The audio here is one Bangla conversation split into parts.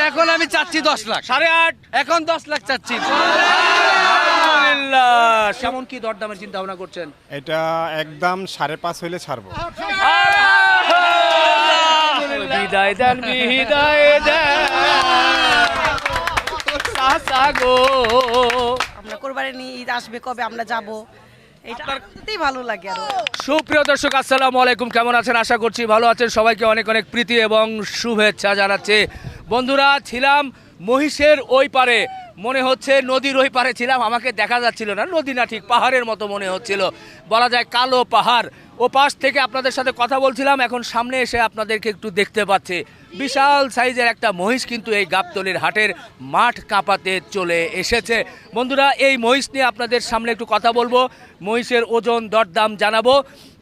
এখন আমি চাচ্ছি 10 লাখ। 8.5 এখন 10 লাখ চাচ্ছি। আলহামদুলিল্লাহ। কেমন কি দরদামের চিন্তা ভাবনা করছেন? এটা একদম 5.5 হইলে ছাড়বো। বিদায় দেন বিদায় দেন চাচা গো। আমরা কোরবানি ঈদ আসবে কবে আমরা যাব, এটা সত্যিই ভালো লাগে। আর সুপ্রিয় দর্শক আসসালামু আলাইকুম, কেমন আছেন? আশা করছি ভালো আছেন। সবাইকে অনেক অনেক প্রীতি এবং শুভেচ্ছা জানাচ্ছি। বন্ধুরা, ছিলাম মহিষের ওই পারে, মনে হচ্ছে নদীর ওই পারে ছিলাম। আমাকে দেখা যাচ্ছিল না, নদী না, ঠিক পাহাড়ের মতো মনে হচ্ছিল, বলা যায় কালো পাহাড়। ও পাশ থেকে আপনাদের সাথে কথা বলছিলাম, এখন সামনে এসে আপনাদেরকে একটু দেখতে পাচ্ছি বিশাল সাইজের একটা মহিষ কিন্তু এই গাবতলীর হাটের মাঠ কাঁপাতে চলে এসেছে। বন্ধুরা, এই মহিষ নিয়ে আপনাদের সামনে একটু কথা বলবো, মহিষের ওজন দরদাম জানাবো।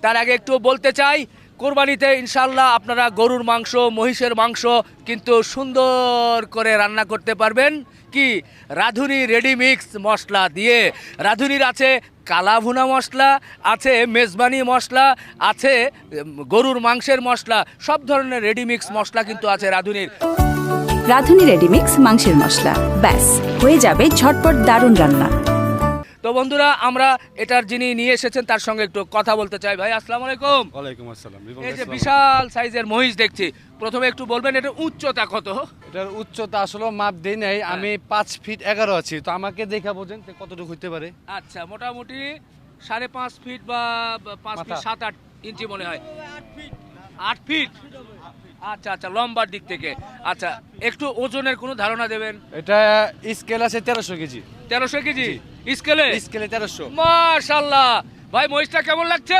তার আগে একটু বলতে চাই, কোরবানিতে ইনশাল্লাহ আপনারা গরুর মাংস, মহিষের মাংস কিন্তু সুন্দর করে রান্না করতে পারবেন। কি রাঁধুনি রেডিমিক্স মশলা দিয়ে। রাঁধুনির আছে কালা ভুনা মশলা, আছে মেজবানি মশলা, আছে গরুর মাংসের মশলা, সব ধরনের রেডিমিক্স মশলা কিন্তু আছে রাঁধুনির। রাঁধুনি রেডিমিক্স মাংসের মশলা, ব্যাস হয়ে যাবে ঝটপট দারুণ রান্না। তো বন্ধুরা, আমরা এটার যিনি নিয়ে এসেছেন তার সঙ্গে একটু কথা বলতে চাই। ভাই আসসালামু আলাইকুম। ওয়ালাইকুম আসসালাম। এই যে বিশাল সাইজের মহিষ দেখছি, প্রথমে একটু বলবেন এটা উচ্চতা কত? এটার উচ্চতা আসলে মাপ দেই নাই, আমি 5 ফিট 11 আছি, তো আমাকে দেখা বোঝেন কতটুকু হইতে পারে। আচ্ছা, মোটামুটি 5.5 ফিট বা 5 ফিট 7-8 ইঞ্চি মনে হয়। 8 ফিট। আচ্ছা আচ্ছা, লম্বার দিক থেকে। আচ্ছা, একটু ওজনের কোনো ধারণা দেবেন? এটা স্কেল আছে 1300 কেজি। 1300 কেজি স্কেলে? স্কেলে 1300। মাশাআল্লাহ। ভাই, মহিষটা কেমন লাগছে?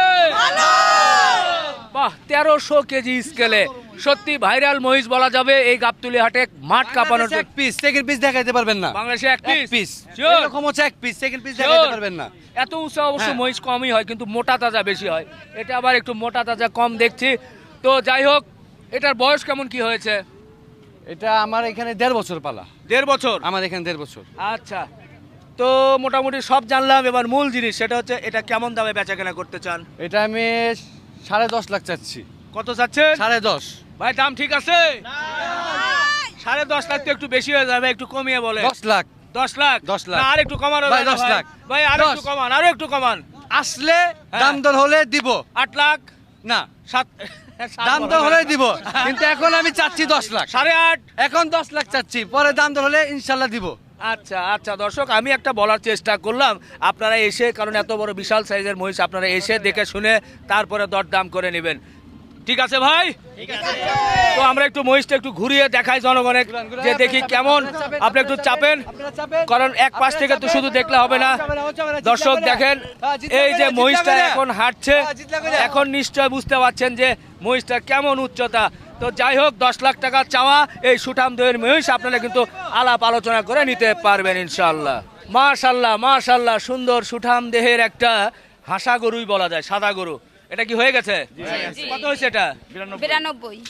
বাহ, 1300 কেজি স্কেলে সত্যি ভাইরাল মহিষ বলা যাবে এই গাবতলী হাটে মাঠ কাঁপানোর। এক পিস, সেকেন্ড পিস দেখাইতে পারবেন না। বাংলাদেশে এক পিস এরকম হচ্ছে এক পিস, সেকেন্ড পিস দেখাইতে পারবেন না। এত উঁচা অবশ্য মহিষ কমই হয়, কিন্তু মোটা তাজা বেশি হয়। এটা আবার একটু মোটা তাজা কম দেখছি। তো যাই হোক, এটার বয়স কেমন কি হয়েছে? এটা আমার এখানে 1.5 বছর পালা। 1.5 বছর? আমার এখানে 1.5 বছর। আচ্ছা, তো মোটামুটি সব জানলাম। এবার মূল জিনিস সেটা হচ্ছে, এটা কেমন দামে বেচা কেনা করতে চান? এটা আমি 10.5 লাখ চাচ্ছি। কত চাচ্ছেন? 10.5। ভাই, দাম ঠিক আছে? 10.5 লাখ তো একটু বেশি হয়ে যাবে, একটু কমিয়ে বলে। 10 লাখ। 10 লাখ? 10 লাখ। না, আর একটু কমানো ভাই, যায় না 10 লাখ। ভাই, আর একটু 10 কমান, আরো একটু কমান। আসলে হ্যাঁ। দাম দর হলে দিব। 8 লাখ? না, 7 দাম দর হলে দিব, কিন্তু এখন আমি চাচ্ছি 10 লাখ। 8.5? এখন 10 লাখ চাচ্ছি, পরে দাম দর হলে ইনশাল্লাহ দিব। আচ্ছা আচ্ছা, দর্শক, আমি একটা বলার চেষ্টা করলাম, আপনারা এসে, কারণ এত বড় বিশাল সাইজের মহিষ, আপনারা এসে দেখে শুনে তারপরে দরদাম করে নেবেন। ঠিক আছে ভাই? তো আমরা একটু মহিষটা একটু ঘুরিয়ে দেখাই জনগণের, যে দেখি কেমন। আপনি একটু চাপেন, কারণ এক পাশ থেকে তো শুধু দেখলে হবে না। দর্শক দেখেন, এই যে মহিষটা এখন হাঁটছে, এখন নিশ্চয় বুঝতে পারছেন যে মহিষটা কেমন উচ্চতা। তো যাই হোক, 10 লাখ টাকা চাওয়া এই সুঠাম দেহের মহিষ আপনারা কিন্তু আলাপ আলোচনা করে নিতে পারবেন ইনশাল্লাহ। মাশাল্লাহ মাশাল্লাহ, সুন্দর সুঠাম দেহের একটা হাসা গরুই বলা যায়, সাদা গরু। এটা কি হয়ে গেছে? কত হয়েছে এটা?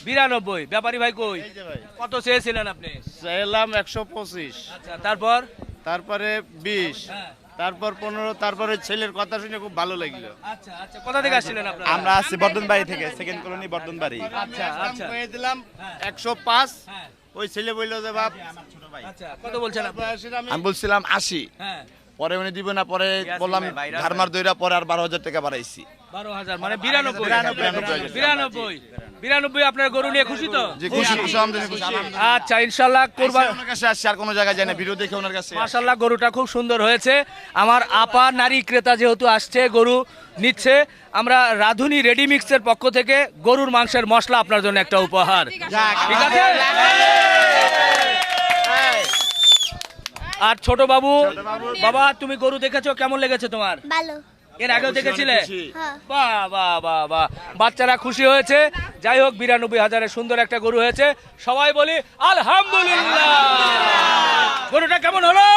92। ব্যাপারী ভাই কই? কত চেয়েছিলেন আপনি? চাইলাম 125। আচ্ছা, তারপর? তারপরে 20, তারপর 15, তারপরে ছেলের কথা শুনে খুব ভালো লাগলো। আচ্ছা আচ্ছা, কোথা থেকে আসছিলেন আপনারা? আমরা আসছি বর্ধনবাড়ি থেকে, সেকেন্ড কলোনি বর্ধনবাড়ি। আচ্ছা আচ্ছা কয়ে দিলাম 105। ওই ছেলে বললো যে বাপ, আচ্ছা, কত বলছেন আপনি? আমি বলছিলাম 80। হ্যাঁ, পরে উনি দিব না, পরে বললাম ধারমার দইরা, পরে আর 12,000 টাকা বাড়াইছি। 12,000 মানে 92 আপনার গরু নিয়ে খুশি তো? যে খুশি খুশি, আলহামদুলিল্লাহ খুশি। আচ্ছা, ইনশাল্লাহ কোরবানি ওনার কাছে আসছি, আর কোনো জায়গায় যাই না, ভিডিও দেখে ওনার কাছে। মাশাআল্লাহ, গরুটা খুব সুন্দর হয়েছে। আমার আপা নারী ক্রেতা যেহেতু আসছে, গরু নিচ্ছে, আমরা রাঁধুনি রেডিমিক্সের পক্ষ থেকে গরুর মাংসের মশলা আপনার জন্য একটা উপহার। ঠিক আছে? আর ছোট বাবু, বাবা তুমি গরু দেখেছো, কেমন লেগেছে তোমার? ভালো। এর আগেও দেখেছিলে? হ্যাঁ। বাহ বাহ বাহ বাহ, বাচ্চারা খুশি হয়েছে। যাই হোক, 92,000-এর সুন্দর একটা গরু হয়েছে, সবাই বলি আলহামদুলিল্লাহ। গরুটা কেমন হলো?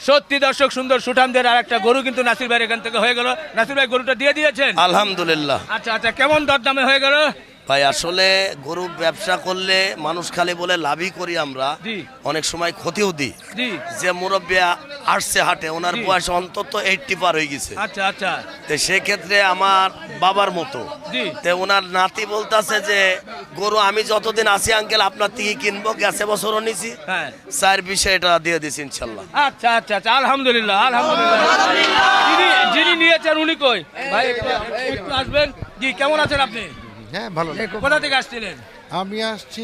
সত্যি দর্শক, সুন্দর সুঠামদের আর একটা গরু কিন্তু নাসির ভাইয়ের এখান থেকে হয়ে গেল। নাসির ভাই, গরুটা দিয়ে দিয়েছেন? আলহামদুলিল্লাহ। আচ্ছা আচ্ছা, কেমন দরদামে হয়ে গেল? ভাই আসলে গরু ব্যবসা করলে মানুষ খালি বলে লাভই করি আমরা, জি। অনেক সময় ক্ষতিও দিই। জি। যে মুরব্বী আসছে হাটে, ওনার জি। বয়স অন্তত 80 পার হয়ে গেছে। আচ্ছা আচ্ছা। তো সেক্ষেত্রে আমার বাবার মতো, জি। তো ওনার নাতি বলতেছে যে গরু আমি যতদিন আছি আঙ্কেল আপনার থেকে কিনবো, গেছে বছরও নিছি, হ্যাঁ। 4-20 এটা দিয়ে দিছি ইনশাল্লাহ। আচ্ছা আচ্ছা আচ্ছা, আলহামদুলিল্লাহ আলহামদুলিল্লাহ। যিনি নিয়েছেন উনি কই ভাই, একটু আসবেন। জি, কেমন আছেন আপনি? হ্যাঁ ভালো। কোথা থেকে আসছিলেন? আমি আসছি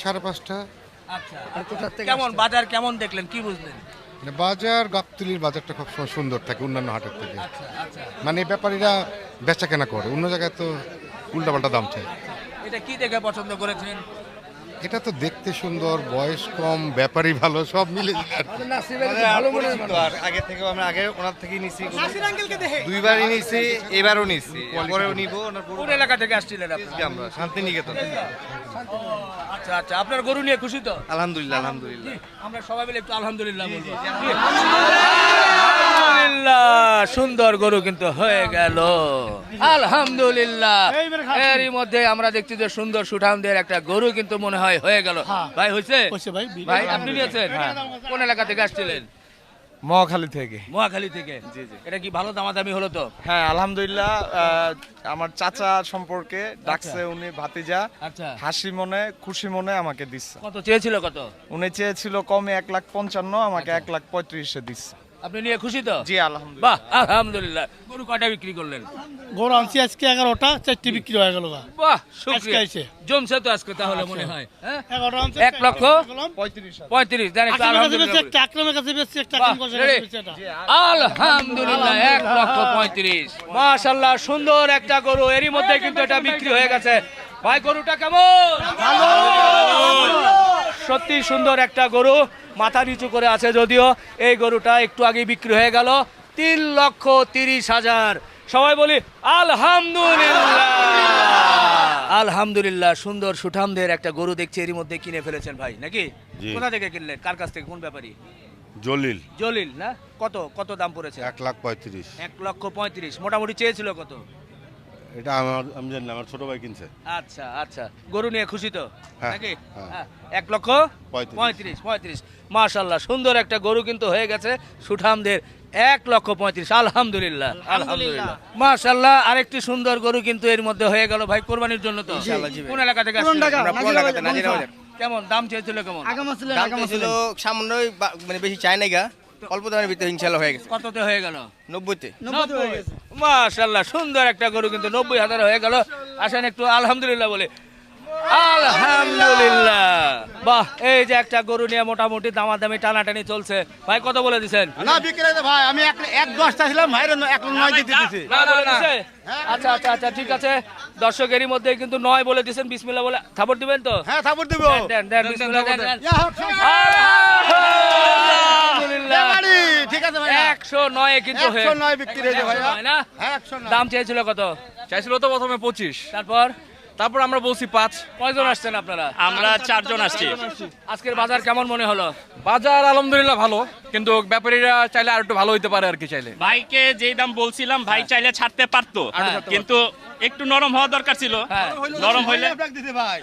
5:30। আচ্ছা, কেমন বাজার কেমন দেখলেন, কি বুঝলেন? বাজার গাবতলির বাজারটা খুব সুন্দর থাকে অন্যান্য হাটের থেকে। আচ্ছা আচ্ছা। মানে ব্যাপারীরা বেচা কেনা করে, অন্য জায়গায় তো উল্টাপাল্টা দাম চাই। এটা কি দেখে পছন্দ করেছেন? এটা তো দেখতে সুন্দর, বয়স কম, ব্যাপারী ভালো, সব মিলে আগে থেকে আমরা আগে ওনার থেকেই নিছি, দুইবারই নিছি, এবারও নিছি, পরেও নিব। কোন এলাকা থেকে আসছিলেন আপনি? আমরা শান্তিনিকেতন। আচ্ছা আচ্ছা, আপনার গরু নিয়ে খুশি তো? আলহামদুলিল্লাহ আলহামদুলিল্লাহ। আমরা সবাই মিলে একটু আলহামদুলিল্লাহ বলবো। আলহামদুলিল্লাহ, সুন্দর গরু কিন্তু হয়ে গেল, আলহামদুলিল্লাহ। এরই মধ্যে আমরা দেখছি যে সুন্দর সুঠামদের একটা গরু কিন্তু মনে হয় হয়ে গেল। ভাই হয়েছে? ভাই আপনি নিয়েছেন? কোন এলাকা থেকে আসছিলেন? মহাখালী থেকে। মহাখালী থেকে। এটা কি ভালো দামাদামি হলো তো? হ্যাঁ আলহামদুলিল্লাহ। আমার চাচা সম্পর্কে ডাকছে, উনি ভাতিজা, আচ্ছা। হাসি মনে খুশি মনে আমাকে দিচ্ছে। কত চেয়েছিল কত? উনি চেয়েছিল কমে 1,55,000, আমাকে 1,35,000 দিচ্ছে। আপনি নিয়ে খুশি তো? জি আলহামদুলিল্লাহ। বাহ আলহামদুলিল্লাহ। গরু কয়টা বিক্রি করলেন? গরু আনছি আজকে 11টা, 4টি বিক্রি হয়ে গেল। বাহ আজকে শুকরিয়া। আইছে। জমছে তো আজকে তাহলে মনে হয়, হ্যাঁ? 11,35,000 1,35,000 দেন একটু আলহামদুলিল্লাহ বলি। আকরামের কাছে বেচছি, একটা বাহ, কিন পয়সা ready? বেচছি এটা। আলহামদুলিল্লাহ 1,35,000। মাশাআল্লাহ, সুন্দর একটা গরু, এরই মধ্যে কিন্তু এটা বিক্রি হয়ে গেছে। ভাই গরুটা কেমন? সত্যি সুন্দর একটা গরু, মাথা নিচু করে আছে যদিও। এই গরুটা একটু আগে বিক্রি হয়ে গেল 3,30,000। সবাই বলি আলহামদুলিল্লাহ আলহামদুলিল্লাহ। সুন্দর সুঠামদের একটা গরু দেখছি এরই মধ্যে কিনে ফেলেছেন ভাই, নাকি? কোথা থেকে কিনলেন, কার কাছ থেকে, কোন ব্যাপারী? জলিল। জলিল না? কত কত দাম পড়েছে? 1,35,000। 1,35,000। মোটামুটি চেয়েছিল কত? এটা আমি জানি না, আমার ছোট ভাই কিনছে। আচ্ছা আচ্ছা, গরু নিয়ে খুশি তো, হ্যাঁ, নাকি? হ্যাঁ। 1,35,000। মাশাআল্লাহ, সুন্দর একটা গরু কিন্তু হয়ে গেছে সুঠামদের 1,35,000। আলহামদুলিল্লাহ আলহামদুলিল্লাহ মাশাআল্লাহ। আরেকটি সুন্দর গরু কিন্তু এর মধ্যে হয়ে গেল ভাই, কোরবানির জন্য তো? কোন এলাকা থেকে আসছেন? কেমন দাম চেয়েছিল, কেমন দাম ছিল সামান্য, মানে বেশি চাই না গা, অল্প দামের ভিতরে ইনশাআল্লাহ হয়ে গেছে। কততে হয়ে গেল? 90-তে। মাশাআল্লাহ, সুন্দর একটা গরু কিন্তু 90,000 হয়ে গেল। আসেন একটু আলহামদুলিল্লাহ বলে। আলহামদুলিল্লাহ, বাহ। এই যে একটা গরু নিয়ে মোটামুটি দামাদামি টানাটানি চলছে। ভাই কত বলে দিছেন? না বিক্রি ভাই, আমি 1,10 চাইছিলাম, ভাই 1,09 দিতে দিছি। না বলে দিছে? আচ্ছা আচ্ছা আচ্ছা, ঠিক আছে। দর্শকেরই মধ্যে কিন্তু 9 বলে দিছেন। বিসমিল্লাহ বলে থাপড় দিবেন তো? হ্যাঁ থাপড় দিব। দেন দেন বিসমিল্লাহ দেন। আলহামদুলিল্লাহ, ঠিক আছে ভাই, 109 কিন্তু হয়ে 109 বিক্রি হয়েছে ভাই। 109 না? হ্যাঁ 109। দাম চেয়েছিল কত? চাইছিল তো প্রথমে 25, তারপর আমরা বলছি 5। কয়জন আসছেন আপনারা? আমরা 4 জন আসছি। আজকের বাজার কেমন মনে হলো? বাজার আলহামদুলিল্লাহ ভালো, কিন্তু ব্যাপারীরা চাইলে আর একটু ভালো হইতে পারে আর কি। চাইলে ভাইকে যেই দাম বলছিলাম, ভাই চাইলে ছাড়তে পারতো, কিন্তু একটু নরম হওয়া দরকার ছিল। নরম হইলে ভাই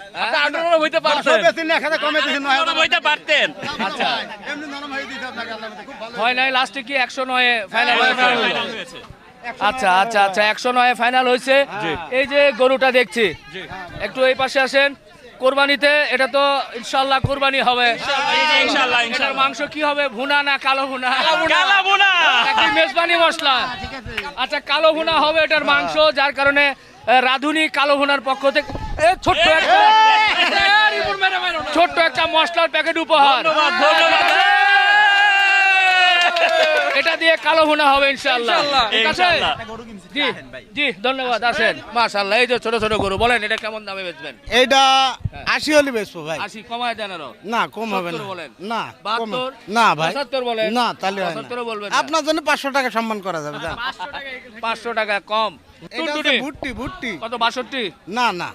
হইতে পারছে, নরম হইতে পারতেন। আচ্ছা, এমনি নরম হয়ে দিতে আপনাকে, আল্লাহ খুব ভালো। হয় নাই, লাস্টে কি 109 ফাইনাল হয়েছে। আচ্ছা আচ্ছা আচ্ছা, 109 ফাইনাল হয়েছে। এই যে গরুটা দেখছি, একটু এই পাশে আসেন। কোরবানিতে এটা তো ইনশাআল্লাহ কোরবানি হবে। ইনশাআল্লাহ এটার মাংস কি হবে, ভুনা না কালো ভুনা? কালা ভুনা। নাকি মেজবানি মশলা? আচ্ছা, কালো ভুনা হবে এটার মাংস, যার কারণে রাধুনী কালো ভুনার পক্ষ থেকে ছোট্ট একটা মশলার প্যাকেট উপহার। এটা দিয়ে কালো ভুনা হবে ইনশাআল্লাহ। ঠিক আছে? জি জি, ধন্যবাদ। আসেন। মাশাআল্লাহ, এই যে ছোট ছোট গরু, বলেন এটা কেমন দামে বেচবেন? এইটা 80 হলে বেচবো ভাই। 80 কমায় দেন আরো? না কম হবে না। 70 বলেন। না 72? না ভাই 75 বলেন। না, তাহলে হয় না। 75 বলবেন না। আপনার জন্য 500 টাকা সম্মান করা যাবে। 500 টাকা কম। এটা হচ্ছে ভুট্টি ভুট্টি। কত? 62? না না,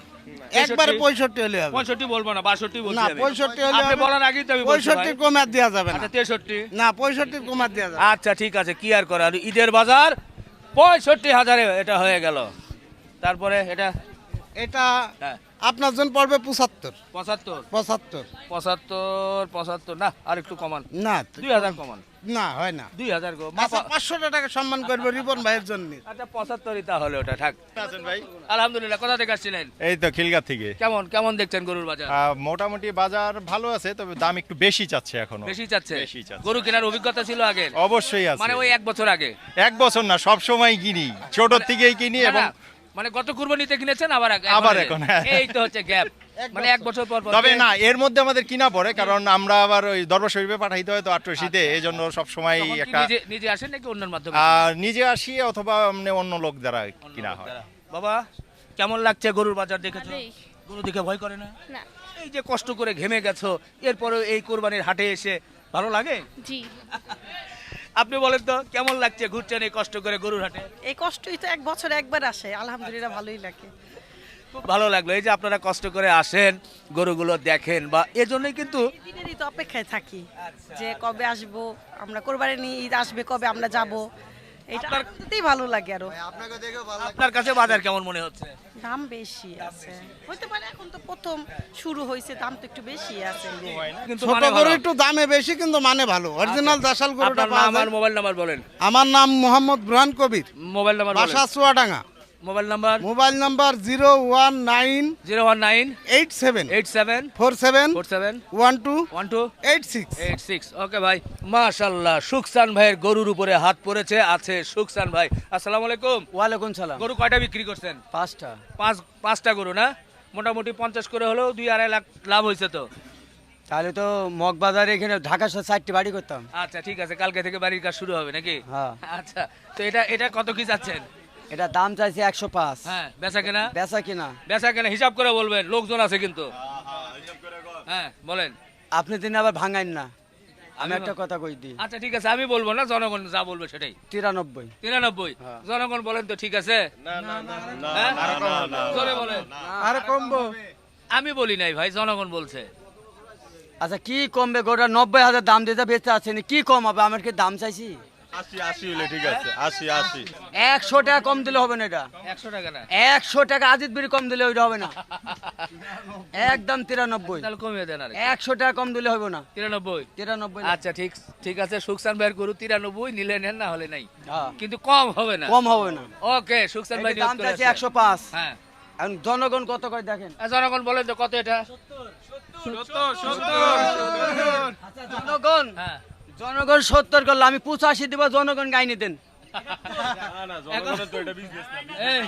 একবারে 65 হলে হবে। 65 বলবো না, 62 বলছি না, আমি। 65 হলে আপনি হবে। বলার আগেই তো আমি বলছি 65 কম আর দেওয়া যাবে না। আচ্ছা 63? না, 65 কম আর দেওয়া যাবে। আচ্ছা ঠিক আছে, কি আর করার, ঈদের বাজার 65,000 এটা হয়ে গেল। তারপরে এটা এটা হ্যাঁ আপনার জন্য পড়বে 75 75 75 75 75 না আর একটু কমান না 2000 কমান না হয় না 2000 গো আচ্ছা 500 টাকা সম্মান করবে রিপন ভাইয়ের জন্য আচ্ছা 75ই তাহলে ওটা থাক ভাই আলহামদুলিল্লাহ কোথা থেকে আসছিলেন এই তো খিলগা থেকে কেমন কেমন দেখছেন গরুর বাজার মোটামুটি বাজার ভালো আছে, তবে দাম একটু বেশি চাচ্ছে এখনো। বেশি চাচ্ছে বেশি চাচ্ছে। গরু কেনার অভিজ্ঞতা ছিল আগে অবশ্যই আছে, মানে ওই 1 বছর আগে। 1 বছর না, সব সময় কিনি, ছোট থেকেই কিনি। না, এবং না, মানে গত কুরবানিতে কিনেছেন আবার আবার এখন, হ্যাঁ। এই তো হচ্ছে গ্যাপ, মানে 1 বছর পর পর। তবে না, এর মধ্যে আমাদের কিনা পড়ে, কারণ আমরা আবার ওই দরবার শরীফে পাঠাইতে হয় তো 88-তে, এই জন্য সবসময় তখন কি একটা নিজে আসেন নাকি অন্যের মাধ্যমে? নিজে আসি অথবা অন্য লোক দ্বারা কিনা হয়। বাবা কেমন লাগছে গরুর বাজার দেখেছো? গরু দেখে ভয় করে না? না। এই যে কষ্ট করে ঘেমে গেছো, এরপরে এই কোরবানির হাটে এসে ভালো লাগে? জি। আপনি বলেন তো কেমন লাগছে ঘুরছেন এই কষ্ট করে গরুর হাটে? এই কষ্টই তো 1 বছরে একবার আসে, আলহামদুলিল্লাহ ভালোই লাগে। খুব ভালো লাগলো এই যে আপনারা কষ্ট করে আসেন, গরুগুলো দেখেন, বা এজন্যই কিন্তু দিনেরই তো অপেক্ষায় থাকি যে কবে আসবো আমরা, কোরবানি ঈদ আসবে কবে আমরা যাব। এটা করতেই ভালো লাগে। আরো আপনার কাছে বাজার কেমন মনে হচ্ছে? দাম বেশি আছে, হইতে পারে এখন তো প্রথম শুরু হয়েছে, দাম তো একটু বেশি আছে। কিন্তু ছোট মানে গরু ভালো। একটু দামে বেশি কিন্তু মানে ভালো, অরিজিনাল জাসাল গরুটা আপনার পাওয়া নাম যায়। আর মোবাইল নাম্বার বলেন। আমার নাম মোহাম্মদ বুরহান কবির, মোবাইল নাম্বার বলেন। বাসা Chuadanga. Mobile number mobile number 019 019 87 87 47 47 12 12 86। 86। ওকে ভাই, মাশাআল্লাহ, সুকসান ভাইয়ের গরুর উপরে হাত পড়েছে। আছে সুকসান ভাই, আসসালামু আলাইকুম। ওয়ালাইকুম সালাম। গরু কয়টা বিক্রি করছেন? 5টা। পাঁচটা গরু না? মোটামুটি 50 করে হলেও 2-2.5 লাখ লাভ হয়েছে তো। তাহলে তো মগবাজারে এখানে ঢাকা শহর 4টি বাড়ি করতাম। আচ্ছা ঠিক আছে, কালকে থেকে বাড়ির কাজ শুরু হবে নাকি? হ্যাঁ। আচ্ছা, তো এটা কত কি যাচ্ছেন? এটা দাম চাইছে 105। হ্যাঁ, বেচা কেনা? বেচা কিনা হিসাব করে বলবেন, লোকজন আছে কিন্তু। হ্যাঁ বলেন। আপনি দিন আবার ভাঙাইন না, আমি একটা কথা কই দিই। আচ্ছা ঠিক আছে, আমি বলবো না, জনগণ যা বলবে সেটাই। 93। 93? জনগণ বলেন তো ঠিক আছে? জোরে বলেন। আর কমবো? আমি বলি নাই ভাই, জনগণ বলছে। আচ্ছা কি কমবে? গোটা 90,000 দাম দিতে বেঁচে আছেন, কি কম হবে? আমার কি দাম চাইছি 80 হলে ঠিক আছে। 80 100 টাকা কম দিলে হবে না। এটা 100 টাকা না, 100 টাকা আজিত বিড়ি কম দিলে ওইটা হবে না। একদম 93। তাহলে কমিয়ে দেন আর 100 টাকা কম দিলে হবে না। 93? না। আচ্ছা ঠিক আছে, সুকসান ভাইয়ের গরু 93, নিলে নেন, না হলে নাই, হ্যাঁ। কিন্তু কম হবে না। কম হবে না। ওকে, সুকসান ভাই এই দাম চাইছে 105। হ্যাঁ, এখন জনগণ কত করে দেখেন। জনগণ বলেন তো কত এটা? 70। আচ্ছা জনগণ, হ্যাঁ, জনগণ 70 করলে আমি 85 দিব, জনগণ গাইনি দেন। এই,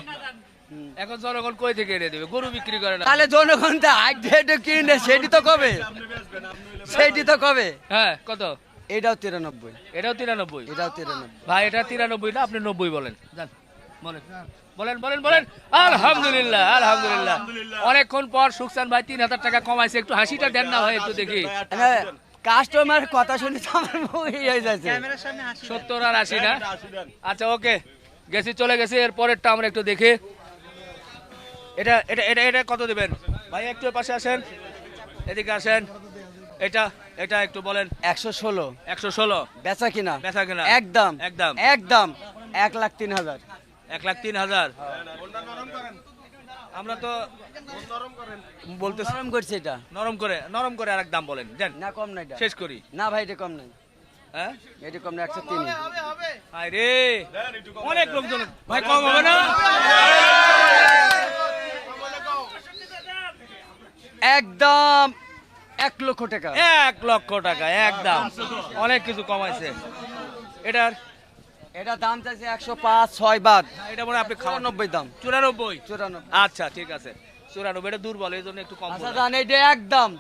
এখন জনগণ কই থেকে এনে দেবে? গরু বিক্রি করে না। তাহলে জনগণ তো হাইট কিনে সেটি তো কবে, সেটি তো কবে। হ্যাঁ, কত? এটাও 93। এটাও 93? এটাও 93। ভাই এটা 93 না, আপনি 90 বলেন। যান বলেন। আলহামদুলিল্লাহ, আলহামদুলিল্লাহ। অনেকক্ষণ পর সুকসান ভাই 3000 টাকা কমাইছে। একটু হাসিটা দেন না ভাই, একটু দেখি। কাস্টমার কথা শুনে তো আমার মুখ হয়ে যাচ্ছে। 70 আর 80 না? আচ্ছা ওকে, চলে গেছি। এর পরেরটা আমরা একটু দেখি। এটা কত দিবেন ভাই? একটু পাশে আসেন, এদিকে আসেন। এটা একটু বলেন। 116। বেচা কিনা? একদম 1,03,000। 1,03,000? আমরা তো বলতে নরম করছে এটা। নরম করে আরেক দাম বলেন দেন। না কম নাই, শেষ করি। না ভাই এটা কম নাই। হ্যাঁ, এটা কম না, 103। হায় রে, অনেক লোকজন। ভাই কম হবে না? একদম 1 লক্ষ টাকা। 1 লক্ষ টাকা একদম। অনেক কিছু কমাইছে। এটা দাম চাইছে 105, 6 বাদ। এটা মনে আপনি 94 দাম। 94? আচ্ছা ঠিক আছে, 94। এটা দুর্বল, এই জন্য একটু কম। আচ্ছা জান, এটা একদম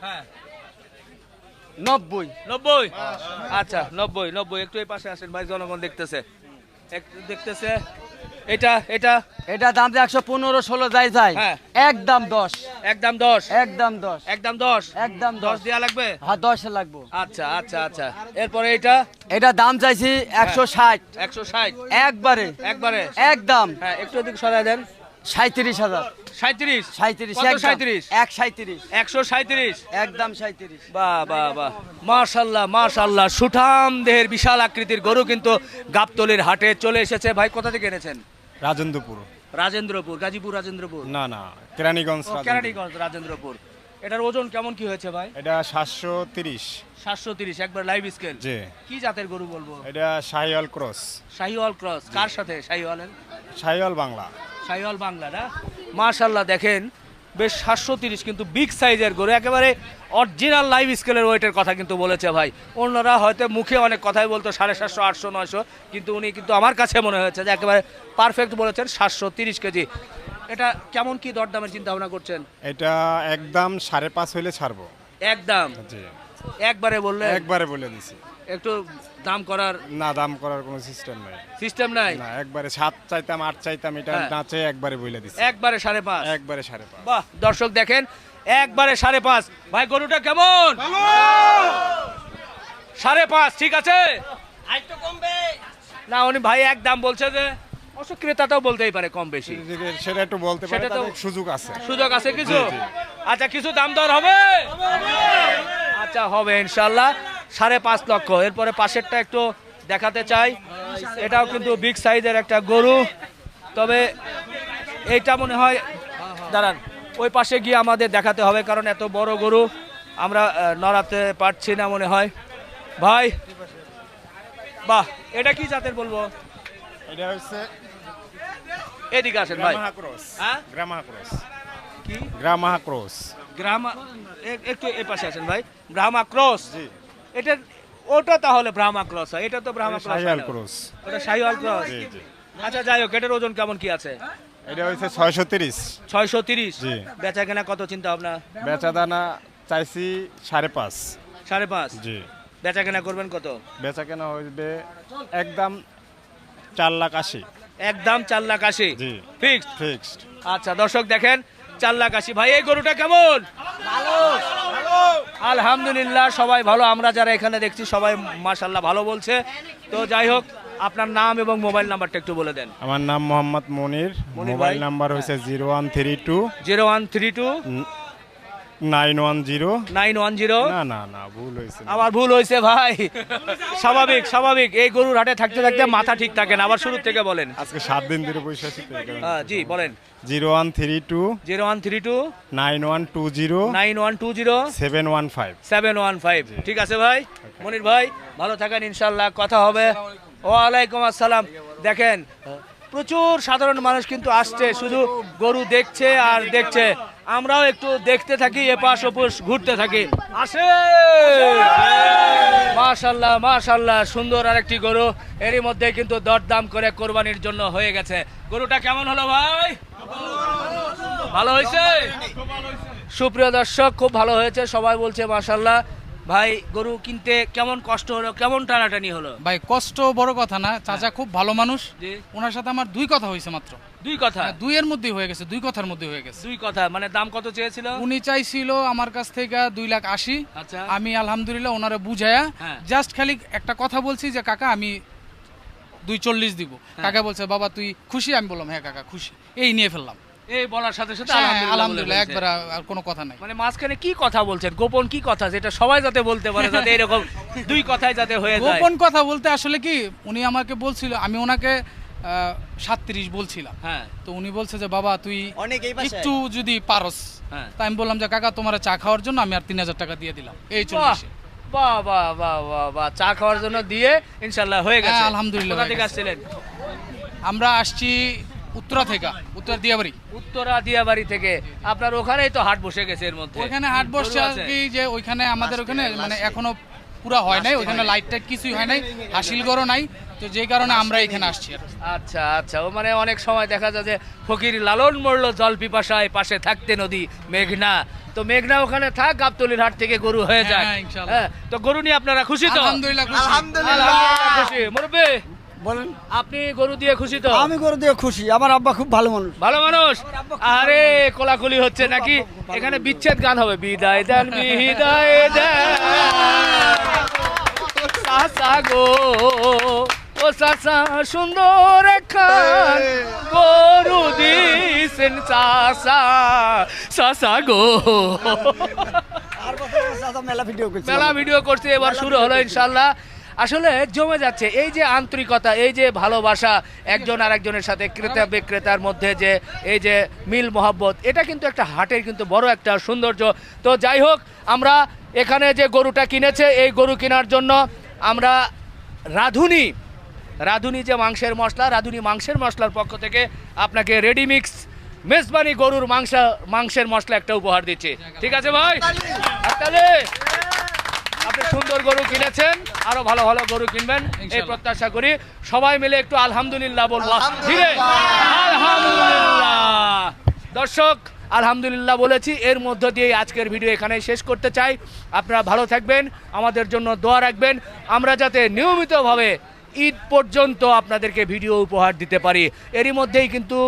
90? আচ্ছা 90। একটু এই পাশে আসেন ভাই, জনগণ দেখতেছে। এটা দাম 115, 16 যাই। একদম 10। একদম 10? একদম 10। একদম 10? একদম 10 দেয়া লাগবে? হ্যাঁ 10 লাগবে। আচ্ছা। এরপরে এটা দাম চাইছি 160। 160? একবারে একদম। হ্যাঁ, একটু এদিক সরাই দেন। 37,000। 37? 37। 137। একদম 37। বাহ, মাশাআল্লাহ। সুঠাম দেহের বিশাল আকৃতির গরু কিন্তু গাবতলীর হাটে চলে এসেছে। ভাই কোথা থেকে এনেছেন? রাজেন্দ্রপুর। রাজেন্দ্রপুর, গাজীপুর রাজেন্দ্রপুর? না না, কেরানীগঞ্জ। কেরানীগঞ্জ রাজেন্দ্রপুর। এটার ওজন কেমন কি হয়েছে ভাই? এটা 730। 730 একবার লাইভ স্কেল। জি। কি জাতের গরু বলবো? এটা শাহিওয়াল ক্রস। শাহিওয়াল ক্রস কার সাথে? শাহিওয়ালের? শাহিওয়াল বাংলা। শাহিওয়াল বাংলা না? মাশাআল্লাহ, দেখেন বেশ 730 কিন্তু বিগ সাইজের গরু, একেবারে অরিজিনাল লাইভ স্কেলের ওয়েটের কথা কিন্তু বলেছে ভাই। অন্যরা হয়তো মুখে অনেক কথাই বলতো 750, 800, 900, কিন্তু উনি কিন্তু আমার কাছে মনে হয়েছে যে একেবারে পারফেক্ট বলেছেন 730 কেজি। এটা কেমন কি দরদামের চিন্তা ভাবনা করছেন? এটা একদম 5.5 হইলে ছাড়বো। একদম? জি। একবারে বললে? একবারে বলে দিছি। একটু দাম করার? না, দাম করার কোনো সিস্টেম নাই। সিস্টেম নাই? না, একবারে 7 চাইতাম, 8 চাইতাম, এটা নাচে একবারে বলে দিছি। একবারে 5.5? একবারে 5.5। বাহ, দর্শক দেখেন একবারে 5.5। ভাই গরুটা কেমন? ভালো। 5.5 ঠিক আছে? আরেকটু কমবে না? উনি ভাই এক দাম বলছে, যে অবশ্য ক্রেতাটাও বলতেই পারে কম বেশি, সেটা একটু বলতে পারে, সেটা তো সুযোগ আছে। সুযোগ আছে কিছু? আচ্ছা, কিছু দাম দর হবে? আচ্ছা, হবে ইনশাআল্লাহ। 5.5 লক্ষ। এরপরে পাশেরটা একটু দেখাতে চাই, এটাও কিন্তু বিগ সাইজের একটা গরু, তবে এইটা মনে হয়, দাঁড়ান ওই পাশে গিয়ে আমাদের দেখাতে হবে, কারণ এত বড় গরু আমরা নড়াতে পারছি না মনে হয়। ভাই বাহ, এটা কি জাতের বলবো? এটা হচ্ছে, এদিকে আসেন ভাই। হ্যাঁ, গ্রামা ক্রস। কি? Grammar cross. গ্রামা, একটু এই পাশে আসেন ভাই। ব্রাহ্মা ক্রস। জি। এটা ওটা তাহলে ব্রাহ্মা ক্রস হয়, এটা তো ব্রাহ্মা ক্রস। শাহিওয়াল ক্রস। ওটা শাহিওয়াল ক্রস। জি জি। আচ্ছা, যাই হোক, এটার ওজন কেমন কি আছে? এটা হচ্ছে 630। 630? জি। বেচা কেনা কত চিন্তা ভাবনা? বেচা দানা চাইছি 5.5। 5.5? জি। বেচা কেনা করবেন কত? বেচা কেনা হইবে একদম 4,80,000। একদম 4,80,000? জি। ফিক্সড? ফিক্সড। আচ্ছা, দর্শক দেখেন 4,80,000। ভাই এই গরুটা কেমন? ভালো। আলহামদুলিল্লাহ, সবাই ভালো। আমরা যারা এখানে দেখছি সবাই মাশাআল্লাহ ভালো বলছে। তো যাই হোক, আপনার নাম এবং মোবাইল নাম্বারটা একটু বলে দেন। আমার নাম মোহাম্মদ মনির। মোবাইল নাম্বার হচ্ছে 0132 910। না না না, ভুল হয়েছে। আমার ভুল হয়েছে ভাই। স্বাভাবিক স্বাভাবিক, এই গরুর হাটে থাকতে থাকতে মাথা ঠিক থাকে না। আবার শুরু থেকে বলেন। আজকে 7 দিন ধরে বসে আছি তো। জি বলেন। 0132 9120 715। ঠিক আছে ভাই। মনির ভাই ভালো থাকেন, ইনশাল্লাহ কথা হবে। ওয়ালাইকুম আসসালাম। দেখেন প্রচুর সাধারণ মানুষ কিন্তু আসছে, শুধু গরু দেখছে আর দেখছে। আমরাও একটু দেখতে থাকি, এপাশ ওপাশ ঘুরতে থাকি। আসে মাশাআল্লাহ মাশাআল্লাহ, সুন্দর আরেকটি গরু। এরই মধ্যে কিন্তু দরদাম করে কোরবানির জন্য হয়ে গেছে। গরুটা কেমন হলো ভাই? ভালো হয়েছে? সুপ্রিয় দর্শক, খুব ভালো হয়েছে, সবাই বলছে মাশাআল্লাহ। ভাই গরু কিনতে কেমন কষ্ট হলো, কেমন টানাটানি হলো? ভাই কষ্ট বড় কথা না, চাচা খুব ভালো মানুষ। ওনার সাথে আমার 2 কথা হয়েছে মাত্র। 2 কথা? 2 এর মধ্যেই হয়ে গেছে, 2 কথার মধ্যে হয়ে গেছে। 2 কথা মানে দাম কত চেয়েছিল? উনি চাইছিল আমার কাছ থেকে 2,80,000। আচ্ছা। আমি আলহামদুলিল্লাহ ওনারে বুঝায়া জাস্ট খালি একটা কথা বলছি যে কাকা আমি 2,40 দিব। কাকা বলছে বাবা তুই খুশি? আমি বললাম হ্যাঁ কাকা খুশি। এই নিয়ে ফেললাম। এই বলার সাথে সাথে আলহামদুলিল্লাহ একবার আর কোনো কথা নাই। মানে মাঝখানে কি কথা বলছেন, গোপন কি কথা, যেটা সবাই যাতে বলতে পারে, যাতে এরকম 2 কথাই যাতে হয়ে যায়। গোপন কথা বলতে আসলে কি, উনি আমাকে বলছিল, আমি ওনাকে 37 বলছিলাম। হ্যাঁ। তো উনি বলছে যে বাবা তুই একটু যদি পারস। তাই আমি বললাম যে কাকা তোমার চা খাওয়ার জন্য আমি আর 3,000 টাকা দিয়ে দিলাম। এই 40। বাহ বাহ বাহ বাহ, চা খাওয়ার জন্য দিয়ে ইনশাআল্লাহ হয়ে গেছে। আলহামদুলিল্লাহ। কোথা থেকে আসছিলেন? আমরা আসছি উত্তরা থেকে, উত্তরা দিয়াবাড়ি থেকে। আপনার ওখানেই তো হাট বসে গেছে এর মধ্যে? ওখানে হাট বসছে আর কি, যে ওইখানে আমাদের ওখানে মানে এখনো পুরা হয় নাই, ওইখানে লাইট টাইট কিছুই হয় নাই, হাসিল গরো নাই, তো যে কারণে আমরা এখানে আসছি। আচ্ছা আচ্ছা, ও মানে অনেক সময় দেখা যায় যে ফকির লালন মরল জল পিপাসায়, পাশে থাকতে নদী মেঘনা। তো মেঘনা ওখানে থাক, গাবতলির হাট থেকে গরু হয়ে যায়। হ্যাঁ, তো গরু নিয়ে আপনারা খুশি তো? আলহামদুলিল্লাহ খুশি। মুরব্বি বলেন, আপনি গরু দিয়ে খুশি তো? আমি গরু দিয়ে খুশি, আমার আব্বা খুব ভালো মানুষ। ভালো মানুষ? আরে কোলাকুলি হচ্ছে নাকি? এখানে বিচ্ছেদ গান হবে। বিদায় দেন বিদায় দেন সাসা গো, ও সাসা সুন্দর খান গরু দিছেন সাসা, সাসা গো। মেলা ভিডিও করছে, এবার শুরু হলো ইনশাল্লাহ। আসলে জমে যাচ্ছে এই যে আন্তরিকতা, এই যে ভালোবাসা একজন আরেকজনের সাথে, ক্রেতা বিক্রেতার মধ্যে যে এই যে মিল মহব্বত, এটা কিন্তু একটা হাটের কিন্তু বড় একটা সৌন্দর্য। তো যাই হোক, আমরা এখানে যে গরুটা কিনেছে, এই গরু কেনার জন্য আমরা রাঁধুনি যে মাংসের মশলা, রাঁধুনি মাংসের মশলার পক্ষ থেকে আপনাকে রেডিমিক্স মেজবানি গরুর মাংসের মশলা একটা উপহার দিচ্ছি। ঠিক আছে ভাই, হাততালি। আপনি সুন্দর গরু কিনেছেন, আরো ভালো ভালো গরু কিনবেন এই প্রত্যাশা করি। সবাই মিলে একটু আলহামদুলিল্লাহ বলবো। ধীরে আলহামদুলিল্লাহ। দর্শক, আলহামদুলিল্লাহ বলেছি, এর মধ্য দিয়ে আজকের ভিডিও এখানে শেষ করতে চাই। আপনারা ভালো থাকবেন, আমাদের জন্য দোয়া রাখবেন, আমরা যাতে নিয়মিতভাবে ঈদ পর্যন্ত আপনাদেরকে ভিডিও উপহার দিতে পারি। এরই মধ্যেই কিন্তু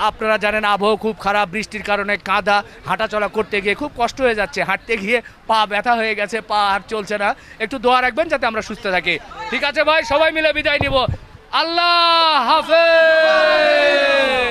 আপনারা জানেন আবহাওয়া খুব খারাপ, বৃষ্টির কারণে কাদা, হাঁটাচলা করতে গিয়ে খুব কষ্ট হয়ে যাচ্ছে, হাঁটতে গিয়ে পা ব্যথা হয়ে গেছে, পা আর চলছে না। একটু দোয়া রাখবেন যাতে আমরা সুস্থ থাকি। ঠিক আছে ভাই, সবাই মিলে বিদায় নিব। আল্লাহ হাফেজ।